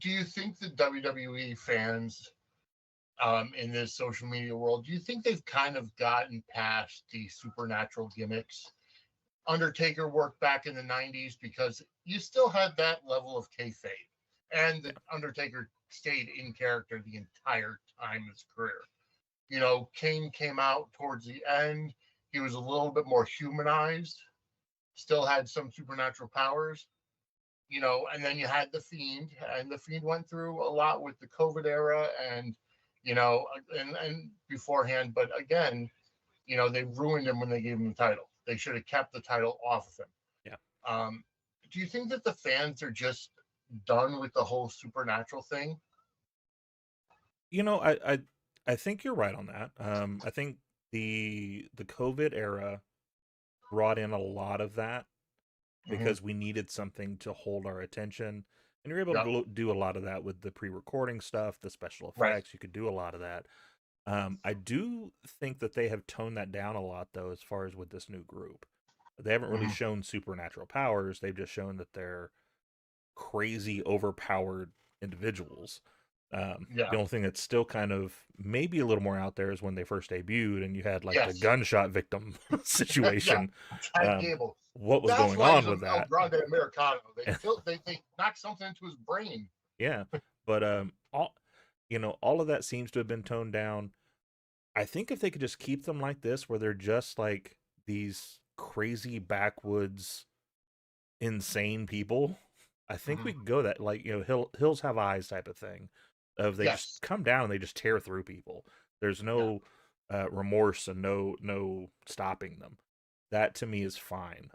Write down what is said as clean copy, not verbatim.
do you think the WWE fans in this social media world, do you think they've kind of gotten past the supernatural gimmicks? Undertaker worked back in the 90s because you still had that level of kayfabe. And the Undertaker stayed in character the entire time of his career. You know, Kane came out towards the end. He was a little bit more humanized, still had some supernatural powers, you know, and then you had the Fiend, and the Fiend went through a lot with the COVID era and, you know, and beforehand. But again, you know, they ruined him when they gave him the title. They should have kept the title off of him. Yeah. Do you think that the fans are just done with the whole supernatural thing? You know, I think you're right on that. I think the COVID era brought in a lot of that Mm-hmm. because we needed something to hold our attention. And you're able Yep. to do a lot of that with the pre-recording stuff, the special Right. effects. You could do a lot of that. I do think that they have toned that down a lot, though, as far as with this new group. They haven't really Mm-hmm. shown supernatural powers. They've just shown that they're crazy, overpowered individuals. Yeah. The only thing that's still kind of maybe a little more out there is when they first debuted and you had like the Yes. gunshot victim Yeah. situation. Chad Um, Gable. what was That's going why he's on a with El that? Grande Americano. They knocked something into his brain. Yeah, but all of that seems to have been toned down. I think if they could just keep them like this, where they're just like these crazy backwoods, insane people, I think Mm-hmm. we could go that like hills have eyes type of thing. Of they just Yes. come down and they just tear through people. There's Yeah. no remorse and no stopping them. That to me is fine.